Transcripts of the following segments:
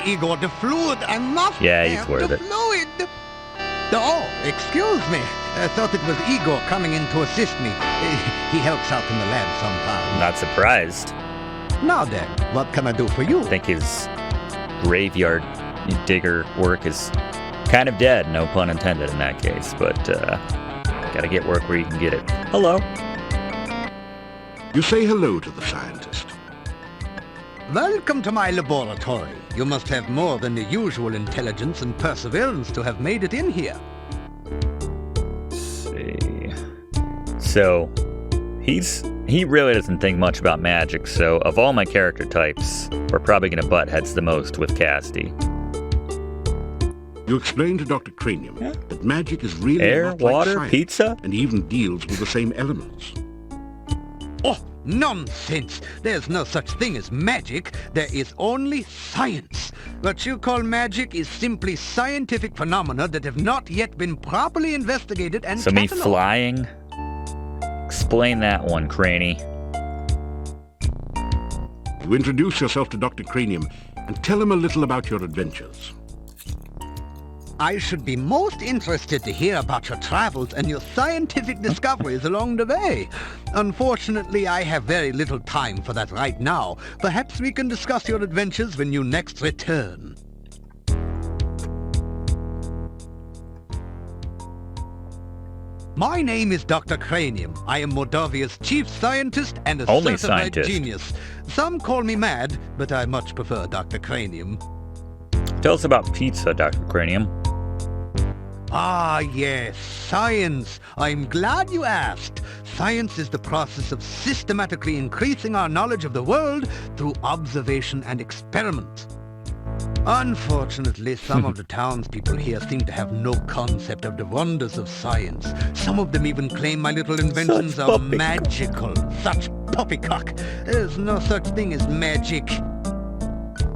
Igor, the fluid. I must Yeah, he's have worth the it. fluid. Oh, excuse me. I thought it was Igor coming in to assist me. He helps out in the lab sometimes. Not surprised. Now then, what can I do for you? I think his graveyard digger work is kind of dead, no pun intended in that case, but gotta get work where you can get it. Hello. You say hello to the scientist. Welcome to my laboratory. You must have more than the usual intelligence and perseverance to have made it in here. Let's see. So, he really doesn't think much about magic, so of all my character types, we're probably gonna butt heads the most with Casty. You explained to Dr. Cranium that magic is really Air, not like water, science, pizza? and even deals with the same elements. Oh, nonsense! There's no such thing as magic. There is only science. What you call magic is simply scientific phenomena that have not yet been properly investigated and So me catalogued. flying? Explain that one, Cranny. You introduce yourself to Dr. Cranium and tell him a little about your adventures. I should be most interested to hear about your travels and your scientific discoveries along the way. Unfortunately, I have very little time for that right now. Perhaps we can discuss your adventures when you next return. My name is Dr. Cranium. I am Mordavia's chief scientist and a Only certified scientist. genius. Some call me mad, but I much prefer Dr. Cranium. Tell us about pizza, Dr. Cranium. Ah, yes, science. I'm glad you asked. Science is the process of systematically increasing our knowledge of the world through observation and experiment. Unfortunately, some of the townspeople here seem to have no concept of the wonders of science. Some of them even claim my little inventions Such are poppycock. magical. Such poppycock. There's no such thing as magic.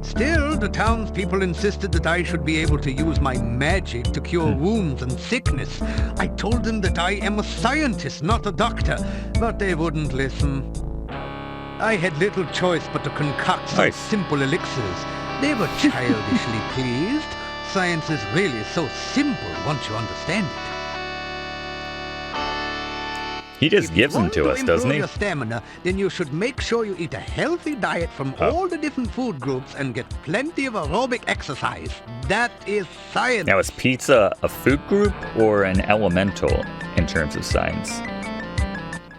Still, the townspeople insisted that I should be able to use my magic to cure wounds and sickness. I told them that I am a scientist, not a doctor, but they wouldn't listen. I had little choice but to concoct some Nice. simple elixirs. They were childishly pleased. Science is really so simple once you understand it. He just If gives you them want to us, doesn't improve he? your stamina, then you should make sure you eat a healthy diet from Oh. all the different food groups and get plenty of aerobic exercise. That is science. Now, is pizza a food group or an elemental in terms of science?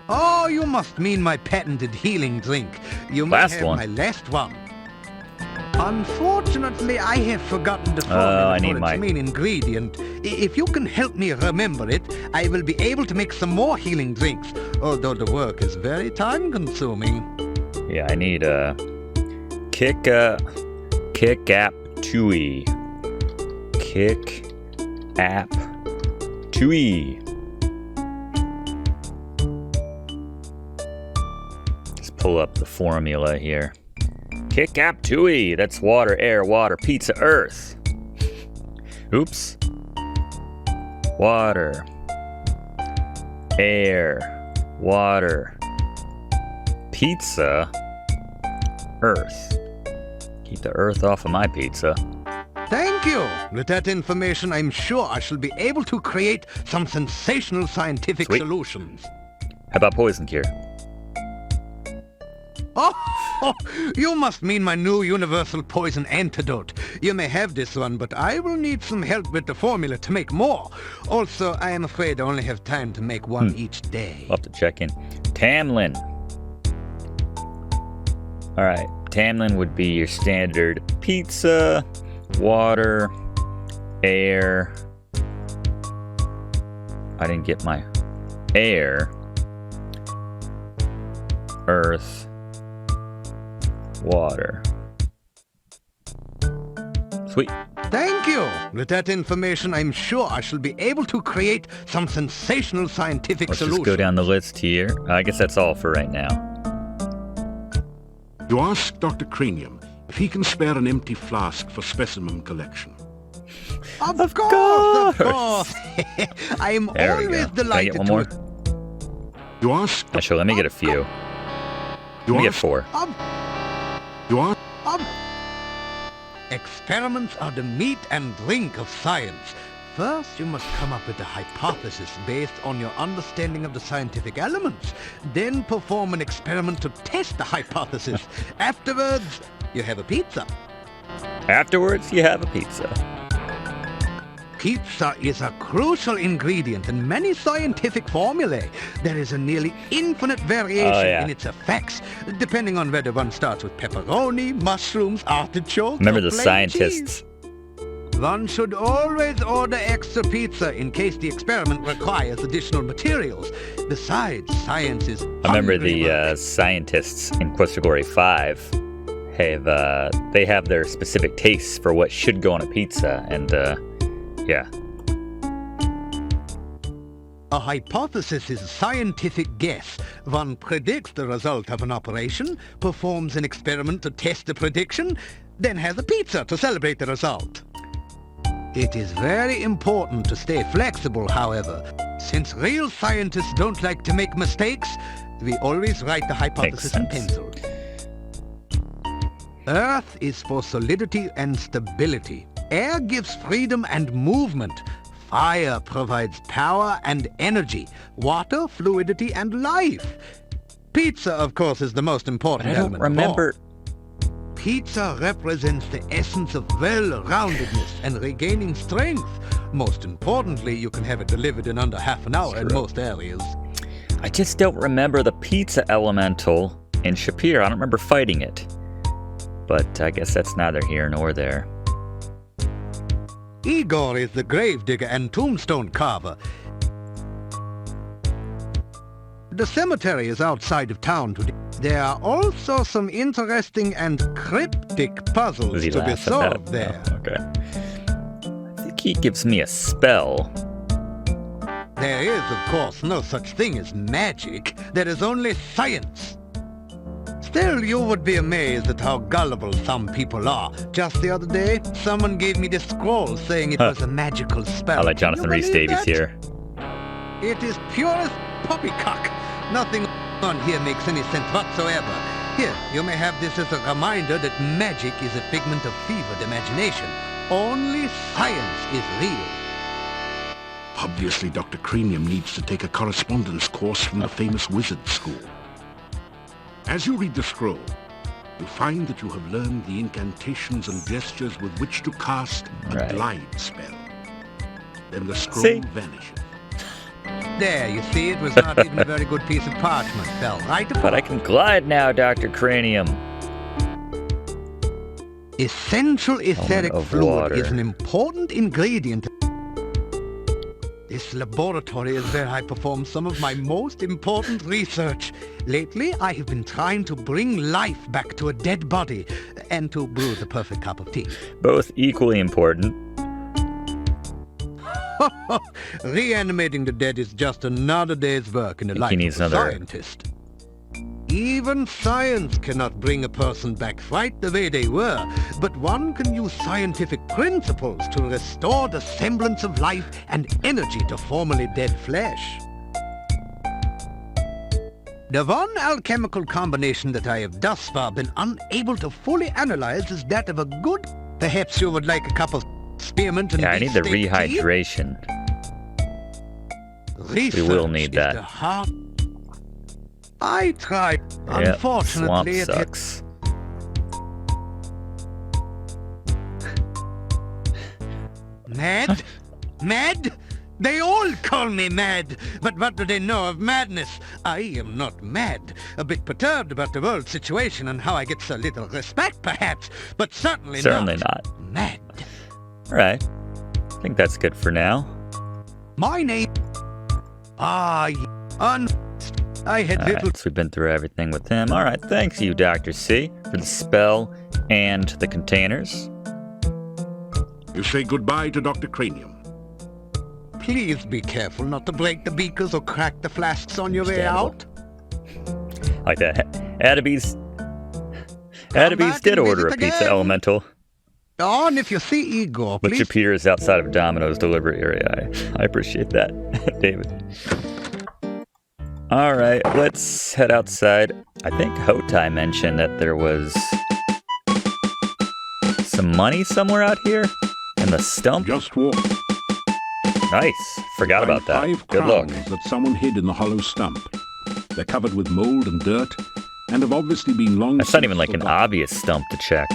Oh, you must mean my patented healing drink. You may Last have one. my last one. Unfortunately, I have forgotten the I formula need for my- its main ingredient. If you can help me remember it, I will be able to make some more healing drinks, although the work is very time-consuming. Yeah, I need a kick app tui. Kick app tui. Let's pull up the formula here. Kick app tui. That's water, air, water, pizza, earth. Oops. Water, air, water, pizza, earth. Keep the earth off of my pizza. Thank you. With that information, I'm sure I shall be able to create some sensational scientific Sweet. solutions. How about poison cure? Oh, you must mean my new universal poison antidote. You may have this one, but I will need some help with the formula to make more. Also, I am afraid I only have time to make one each day. I'll have to check in. Tamlin. All right, Tamlin would be your standard pizza, water, air. I didn't get my air, earth, water. Sweet. Thank you. With that information, I'm sure I shall be able to create some sensational scientific Let's solutions. just go down the list here. I guess that's all for right now. You ask Dr. Cranium if he can spare an empty flask for specimen collection. Of course, of course. I am There we always go. Can I delighted get one more? to... You ask... Actually, let me get a few. You Let me get ask... 4. You ask... Experiments are the meat and drink of science. First, you must come up with a hypothesis based on your understanding of the scientific elements. Then perform an experiment to test the hypothesis. Afterwards, you have a pizza. Afterwards, you have a pizza. Pizza is a crucial ingredient in many scientific formulae. There is a nearly infinite variation in its effects, depending on whether one starts with pepperoni, mushrooms, artichokes, Remember or the plain scientists. cheese. One should always order extra pizza in case the experiment requires additional materials. Besides, science is I remember hungry work. the scientists in Quest for Glory 5 have they have their specific tastes for what should go on a pizza, and yeah. A hypothesis is a scientific guess. One predicts the result of an operation, performs an experiment to test the prediction, then has a pizza to celebrate the result. It is very important to stay flexible, however. Since real scientists don't like to make mistakes, we always write the hypothesis in pencil. Earth is for solidity and stability. Air gives freedom and movement. Fire provides power and energy. Water, fluidity, and life. Pizza, of course, is the most important I don't element remember. of all. Pizza represents the essence of well-roundedness and regaining strength. Most importantly, you can have it delivered in under half an hour in most areas. I just don't remember the pizza elemental in Shapir. I don't remember fighting it. But I guess that's neither here nor there. Igor is the gravedigger and tombstone carver. The cemetery is outside of town today. There are also some interesting and cryptic puzzles Does he to be laugh at solved that? there. Oh, okay. I think he gives me a spell. There is, of course, no such thing as magic. There is only science. Still, you would be amazed at how gullible some people are. Just the other day, someone gave me this scroll saying it was a magical spell. I like Can Jonathan you Rhys believe Davies that? here. It is purest poppycock. Nothing on here makes any sense whatsoever. Here, you may have this as a reminder that magic is a figment of fevered imagination. Only science is real. Obviously, Dr. Cranium needs to take a correspondence course from the famous wizard school. As you read the scroll, you find that you have learned the incantations and gestures with which to cast a glide spell. Then the scroll vanishes. There, you see, it was not even a very good piece of parchment. Fell right apart. But I can glide now, Dr. Cranium. Essential etheric of fluid water. is an important ingredient. This laboratory is where I perform some of my most important research. Lately, I have been trying to bring life back to a dead body and to brew the perfect cup of tea. Both equally important. Reanimating the dead is just another day's work in the life needs of a another- scientist. Even science cannot bring a person back right the way they were, but one can use scientific principles to restore the semblance of life and energy to formerly dead flesh. The one alchemical combination that I have thus far been unable to fully analyze is that of a good... Perhaps you would like a cup of spearmint and Yeah, I need the beefsteak tea? rehydration. Research We will need is that. the heart. I tried. Yep, swamp Unfortunately, it sucks. Mad? Mad? They all call me mad, but what do they know of madness? I am not mad. A bit perturbed about the world situation and how I get so little respect, perhaps, but certainly not. Mad. All right. I think that's good for now. My name... I had All little... right, so we've been through everything with him. All right, thanks you, Dr. C, for the spell and the containers. You say goodbye to Dr. Cranium. Please be careful not to break the beakers or crack the flasks on your way out. Like that. Adabes back did and order a visit pizza again. elemental, Oh, and if you see Igor, which please... appears outside of Domino's delivery area. I appreciate that, David. All right, let's head outside. I think Hotai mentioned that there was some some money somewhere out here? In the stump? Just walk. Nice. Forgot Find about that. 5 Good luck. crowns that someone hid in the hollow stump. They're covered with mold and dirt, and have obviously been long. That's not even like since an forgotten. obvious stump to check.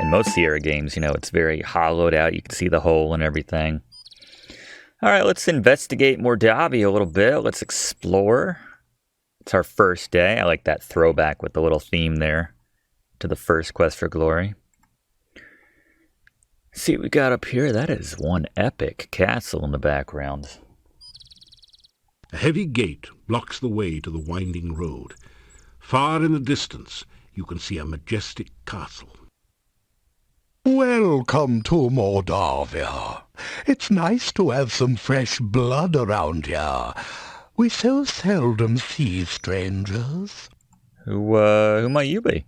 In most Sierra games, you know, it's very hollowed out. You can see the hole and everything. All right, let's investigate Mordavia a little bit. Let's explore. It's our first day. I like that throwback with the little theme there to the first quest for glory. See what we got up here. That is one epic castle in the background. A heavy gate blocks the way to the winding road. Far in the distance, you can see a majestic castle. Welcome to Mordavia. It's nice to have some fresh blood around here. We so seldom see strangers. Who might you be?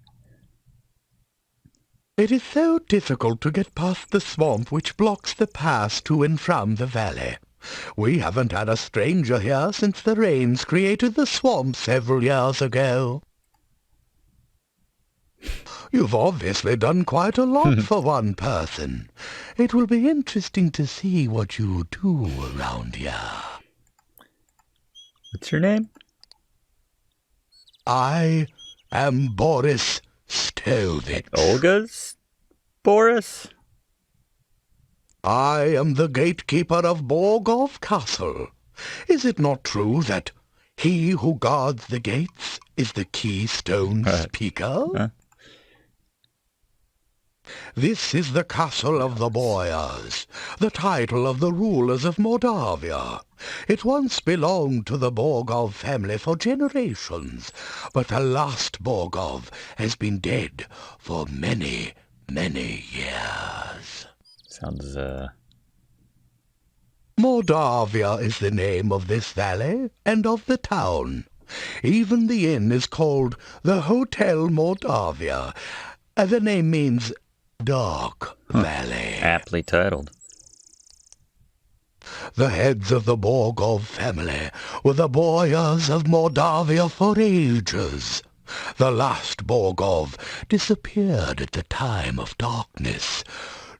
It is so difficult to get past the swamp which blocks the pass to and from the valley. We haven't had a stranger here since the rains created the swamp several years ago. You've obviously done quite a lot for one person. It will be interesting to see what you do around here. What's your name? I am Boris Stovich. Olga's? Boris? I am the gatekeeper of Borgov Castle. Is it not true that he who guards the gates is the keystone speaker? This is the castle of the Boyars, the title of the rulers of Mordavia. It once belonged to the Borgov family for generations, but the last Borgov has been dead for many, many years. Sounds, Mordavia is the name of this valley and of the town. Even the inn is called the Hotel Mordavia. The name means Dark Valley. aptly titled. The heads of the Borgov family were the Boyars of Mordavia for ages. The last Borgov disappeared at the time of darkness.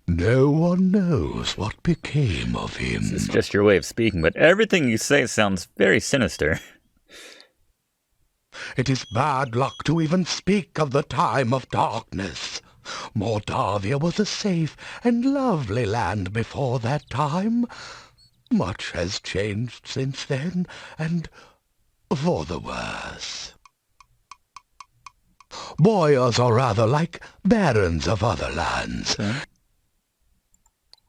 No one knows what became of him. It's just your way of speaking, but everything you say sounds very sinister. It is bad luck to even speak of the time of darkness. Mordavia was a safe and lovely land before that time. Much has changed since then, and for the worse. Boyars are rather like barons of other lands.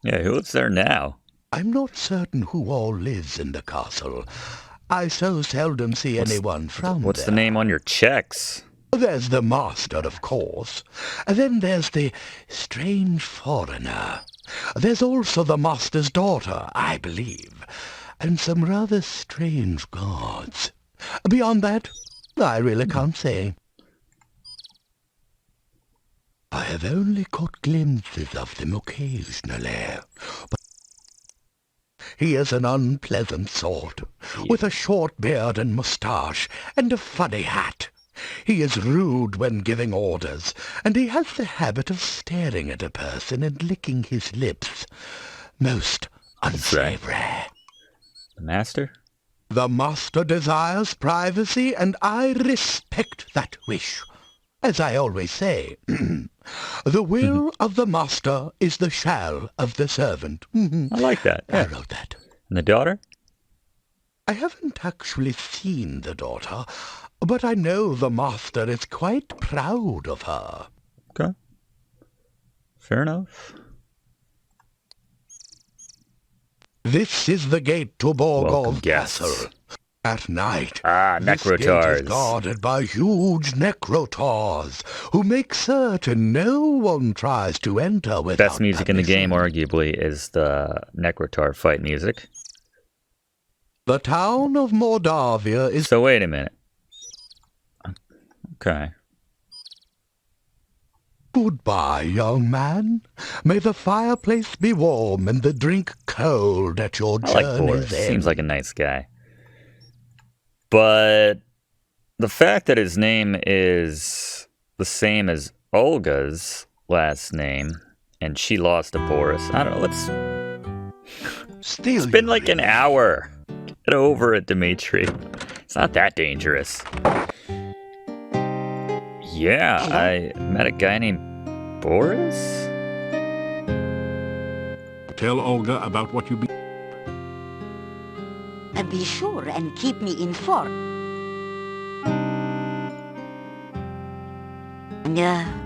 Yeah, who lives there now? I'm not certain who all lives in the castle. I so seldom see anyone from What's there. the name on your checks? There's the master, of course. Then there's the strange foreigner. There's also the master's daughter, I believe, and some rather strange guards. Beyond that, I really can't say. I have only caught glimpses of them occasionally, but he is an unpleasant sort, with a short beard and moustache, and a funny hat. He is rude when giving orders, and he has the habit of staring at a person and licking his lips. Most unsavory. The master? The master desires privacy, and I respect that wish. As I always say, the will of the master is the shall of the servant. I like that. I Yeah. wrote that. And the daughter? I haven't actually seen the daughter, but I know the master is quite proud of her. Okay. Fair enough. This is the gate to Welcome, Borgov guests. Castle. At night, Ah, this gate necrotars. is guarded by huge necrotars, who make certain no one tries to enter without Best music in the permission. game, arguably, is the necrotar fight music. The town of Mordavia is... So wait a minute. Okay. Goodbye, young man. May the fireplace be warm and the drink cold at your I like journey's Boris. end. Seems like a nice guy. But the fact that his name is the same as Olga's last name And she lost to Boris. I don't know, let's... Still It's been you like an hour. Get over it, Dimitri. It's not that dangerous. Yeah, I met a guy named Boris? Tell Olga about what you be... Be sure and keep me informed.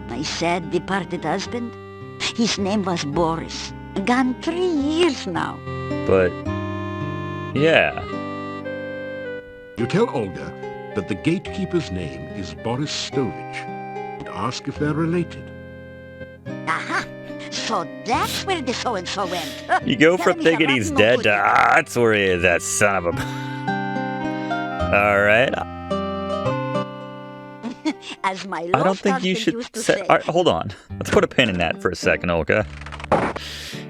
My sad departed husband, his name was Boris. Gone 3 years now. But, yeah. You tell Olga that the gatekeeper's name is Boris Stovich and ask if they're related. Aha! So that's where the so-and-so went. You go from Tell me thinking the he's rotten dead no to, good. that's where he is, that son of a... Alright. As my I don't lost think you husband should used to say... say. Alright, hold on. Let's put a pin in that for a second, Olga.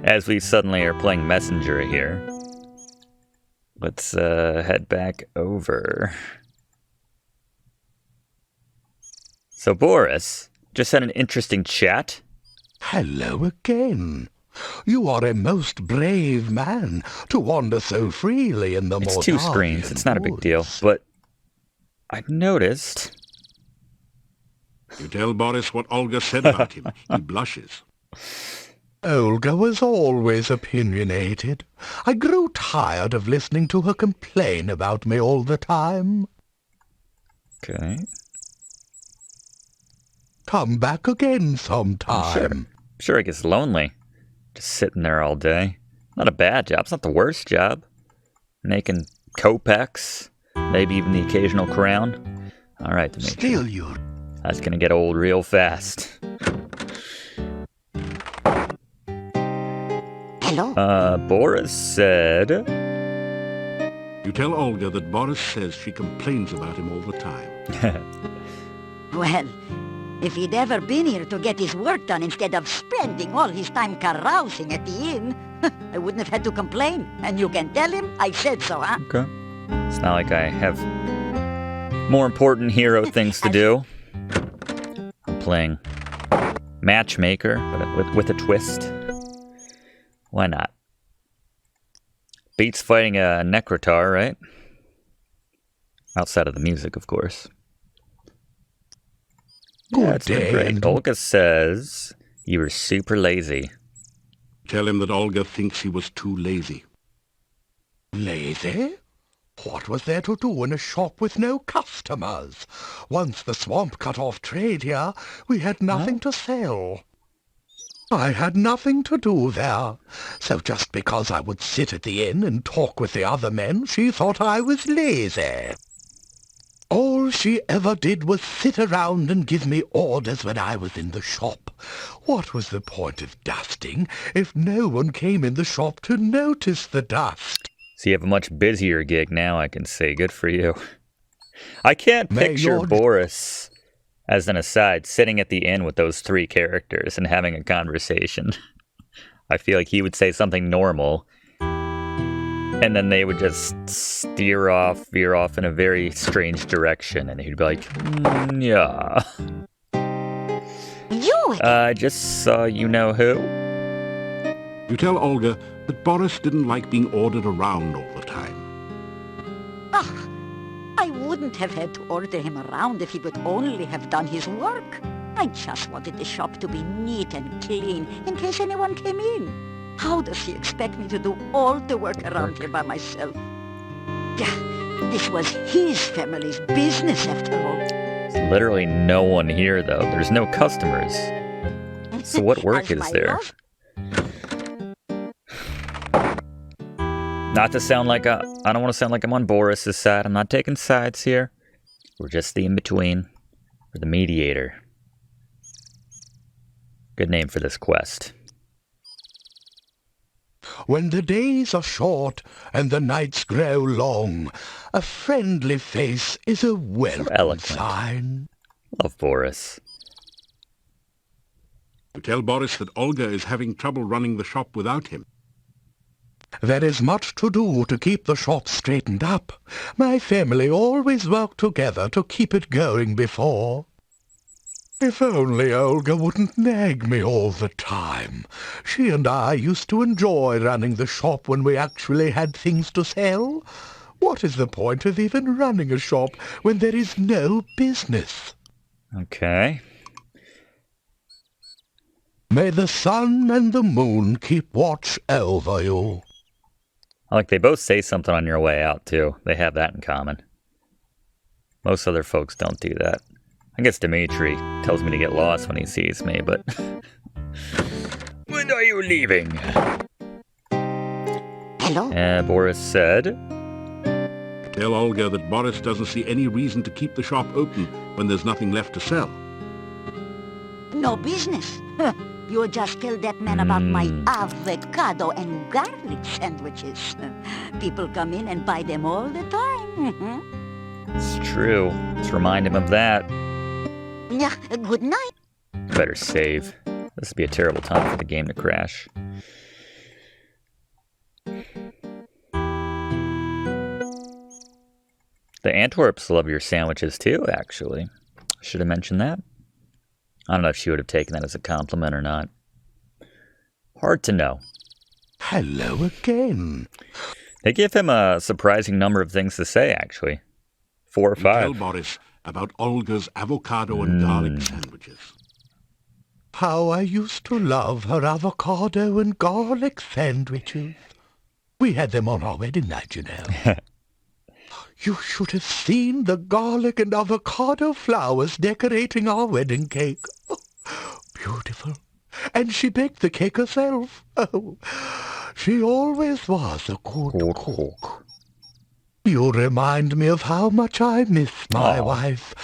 As we suddenly are playing Messenger here. Let's head back over. So Boris just had an interesting chat. Hello again. You are a most brave man to wander so freely in the It's 2 screens. Mordavian It's not a big deal. woods. But I've noticed... You tell Boris what Olga said about him. He blushes. Olga was always opinionated. I grew tired of listening to her complain about me all the time. Okay. Come back again sometime. Sure, it gets lonely. Just sitting there all day. Not a bad job. It's not the worst job. Making kopecks. Maybe even the occasional crown. Alright, Dimitri. Still you. That's gonna get old real fast. Hello? Boris said... You tell Olga that Boris says she complains about him all the time. Well, if he'd ever been here to get his work done instead of spending all his time carousing at the inn, I wouldn't have had to complain. And you can tell him I said so, huh? Okay. It's not like I have more important hero things to do. I'm playing matchmaker, but with a twist. Why not? Beats fighting a Necrotar, right? Outside of the music, of course. Yeah, it's been great. Olga says you were super lazy. Tell him that Olga thinks he was too lazy. Lazy? What was there to do in a shop with no customers? Once the swamp cut off trade here, we had nothing to sell. I had nothing to do there, so just because I would sit at the inn and talk with the other men, she thought I was lazy. All she ever did was sit around and give me orders when I was in the shop. What was the point of dusting if no one came in the shop to notice the dust? So you have a much busier gig now, I can say. Good for you. I can't May picture your- Boris, as an aside, sitting at the inn with those 3 characters and having a conversation. I feel like he would say something normal, and then they would just veer off in a very strange direction, and he'd be like, yeah. You! I just saw you-know-who. You tell Olga that Boris didn't like being ordered around all the time. Ugh, I wouldn't have had to order him around if he would only have done his work. I just wanted the shop to be neat and clean in case anyone came in. How does he expect me to do all the work around here by myself? Yeah, this was his family's business after all. There's literally no one here, though. There's no customers. So what work As is my there? love- Not to sound like I don't want to sound like I'm on Boris's side. I'm not taking sides here. We're just the in-between. We're the mediator. Good name for this quest. When the days are short and the nights grow long, a friendly face is a welcome eloquent. sign. Love Boris. You tell Boris that Olga is having trouble running the shop without him. There is much to do to keep the shop straightened up. My family always worked together to keep it going before. If only Olga wouldn't nag me all the time. She and I used to enjoy running the shop when we actually had things to sell. What is the point of even running a shop when there is no business? Okay. May the sun and the moon keep watch over you. I like they both say something on your way out, too. They have that in common. Most other folks don't do that. I guess Dimitri tells me to get lost when he sees me, but... When are you leaving? Hello? Boris said... Tell Olga that Boris doesn't see any reason to keep the shop open when there's nothing left to sell. No business. You just tell that man about my avocado and garlic sandwiches. People come in and buy them all the time. It's true. Let's remind him of that. Yeah, good night. Better save. This would be a terrible time for the game to crash. The Antwerps love your sandwiches too, actually. Should have mentioned that. I don't know if she would have taken that as a compliment or not. Hard to know. Hello again. They give him a surprising number of things to say, actually. 4 or 5. Tell Boris about Olga's avocado and garlic sandwiches. How I used to love her avocado and garlic sandwiches. We had them on our wedding night, you know. You should have seen the garlic and avocado flowers decorating our wedding cake. Oh, beautiful. And she baked the cake herself. Oh, she always was a good cook. You remind me of how much I miss my wife.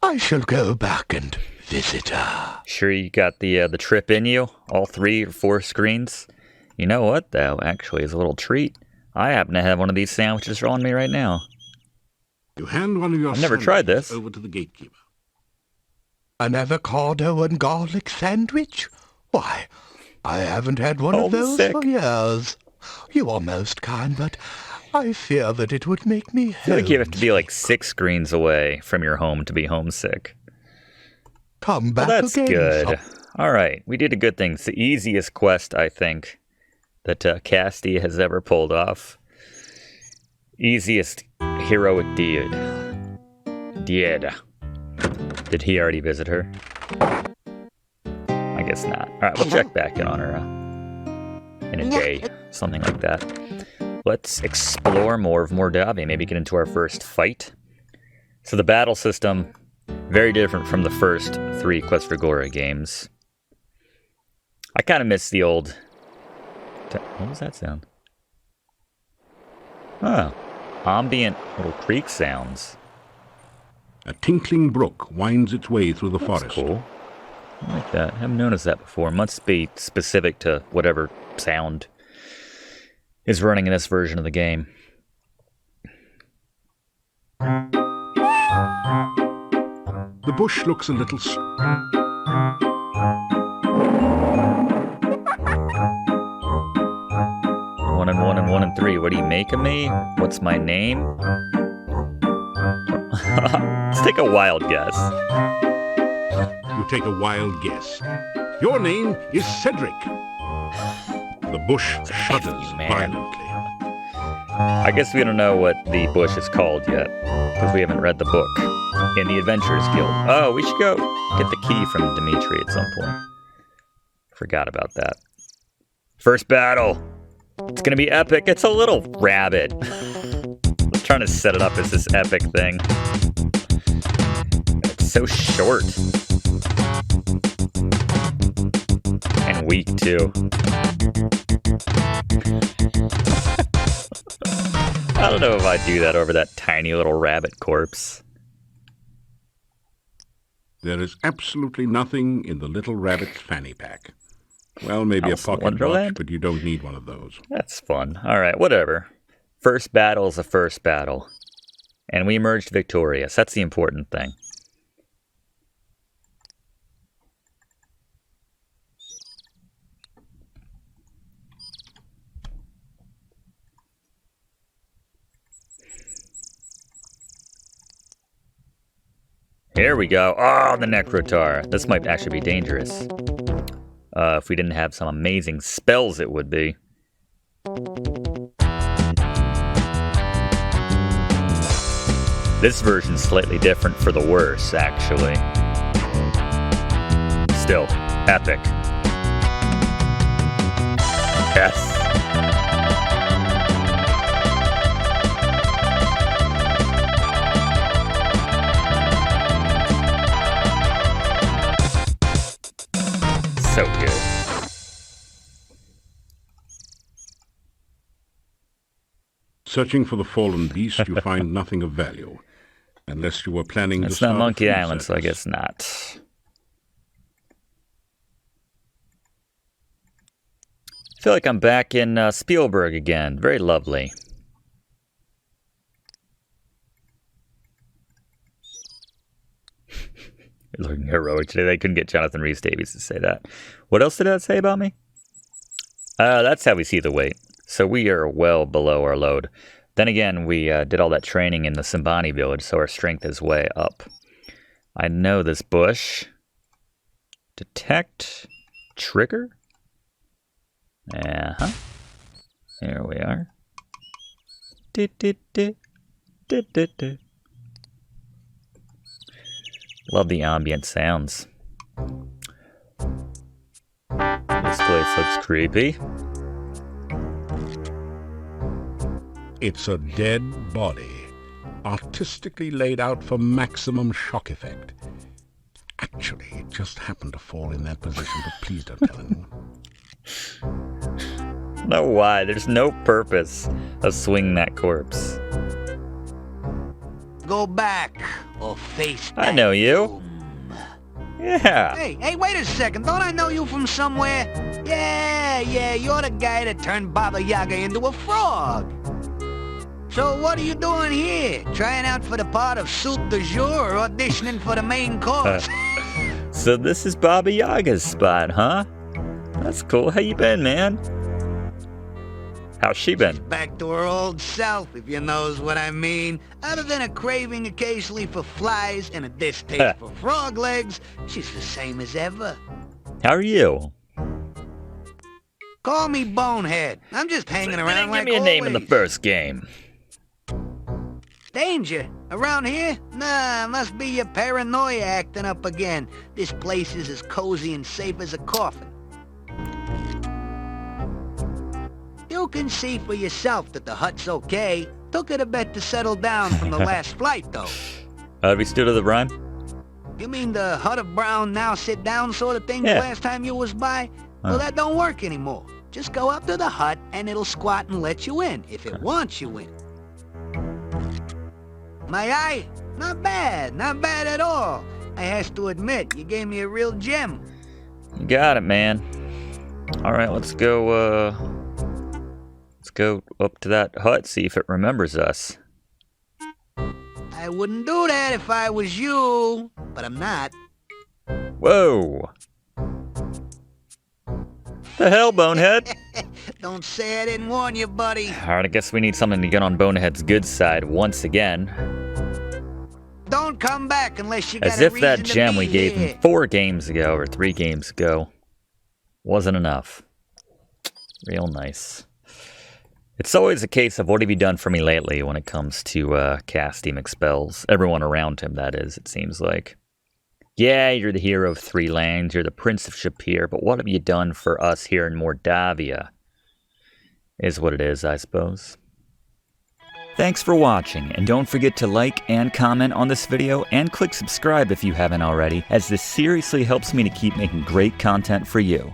I shall go back and visit her. Sure you got the trip in you? All 3 or 4 screens? You know what, though, actually, is a little treat. I happen to have one of these sandwiches on me right now. You hand one of your I've never tried this. over to the gatekeeper. An avocado and garlic sandwich? Why, I haven't had one of those Homesick. for years. You are most kind, but I fear that it would make me I feel like you have to be like 6 screens away from your home to be homesick. Come back Well, that's again. good. All right, we did a good thing. It's the easiest quest, I think, that Casty has ever pulled off. Easiest heroic deed. Did he already visit her? I guess not. All right, we'll check back in on her in a day, something like that. Let's explore more of Mordavia, maybe get into our first fight. So the battle system, very different from the first 3 Quest for Glory games. I kind of miss the old... What was that sound? Oh, ambient little creek sounds. A tinkling brook winds its way through the That's forest. cool. I like that. I haven't noticed that before. Must be specific to whatever sound is running in this version of the game. The bush looks a little... One and 1 and 1 and 3. What do you make of me? What's my name? Let's take a wild guess. You take a wild guess. Your name is Cedric. The bush shudders man. violently. I guess we don't know what the bush is called yet, because we haven't read the book in the Adventurers Guild. Oh, we should go get the key from Dimitri at some point. Forgot about that. First battle. It's gonna be epic. It's a little rabbit. I'm trying to set it up as this epic thing. It's so short. And weak, too. I don't know if I'd do that over that tiny little rabbit corpse. There is absolutely nothing in the little rabbit's fanny pack. Well, maybe Alice a pocket Wonderland? watch, but you don't need one of those. That's fun. All right, whatever. First battle is a first battle. And we emerged victorious. That's the important thing. Here we go. Oh, the Necrotar. This might actually be dangerous. If we didn't have some amazing spells, it would be. This version's slightly different for the worse, actually. Still, epic. Yes. So good. Searching for the fallen beast, you find nothing of value. Unless you were planning to It's start not a Monkey food Island, so I service. guess not. I feel like I'm back in Spielberg again. Very lovely. You're looking heroic today. They couldn't get Jonathan Rhys Davies to say that. What else did that say about me? That's how we see the weight. So we are well below our load. Then again, we did all that training in the Simbani village, so our strength is way up. I know this bush. Detect. Trigger? Uh-huh. Here we are. Love the ambient sounds. This place looks creepy. It's a dead body, artistically laid out for maximum shock effect. Actually, it just happened to fall in that position, but please don't tell anyone. No, why? There's no purpose of swinging that corpse. Go back or face I that know you. doom. Yeah. Hey, wait a second. Don't I know you from somewhere? Yeah, you're the guy that turned Baba Yaga into a frog. So what are you doing here? Trying out for the part of soup du jour or auditioning for the main course? So this is Baba Yaga's spot, huh? That's cool. How you been, man? How's she been? Back to her old self, if you knows what I mean. Other than a craving occasionally for flies and a distaste for frog legs, she's the same as ever. How are you? Call me Bonehead. I'm just hanging around like Give me a name in the always. first game. Danger? Around here? Nah, must be your paranoia acting up again. This place is as cozy and safe as a coffin. You can see for yourself that the hut's okay. Took it a bit to settle down from the last flight, though. Have we stood to the rhyme? You mean the hut of brown now sit down sort of thing Yeah. the last time you was by? Well, that don't work anymore. Just go up to the hut and it'll squat and let you in, if it wants you in. My eye? Not bad at all. I has to admit, you gave me a real gem. You got it, man. Alright, let's go up to that hut, see if it remembers us. I wouldn't do that if I was you, but I'm not. Whoa! The hell, Bonehead? Don't say I didn't warn you, buddy. Alright, I guess we need something to get on Bonehead's good side once again. Don't come back unless you got As a if reason that to gem be we gave here. him 4 games ago, or 3 games ago, wasn't enough. Real nice. It's always a case of what have you done for me lately when it comes to Casty McSpells. Everyone around him, that is, it seems like. Yeah, you're the hero of 3 lands, you're the Prince of Shapir, but what have you done for us here in Mordavia? Is what it is, I suppose. Thanks for watching, and don't forget to like and comment on this video, and click subscribe if you haven't already, as this seriously helps me to keep making great content for you.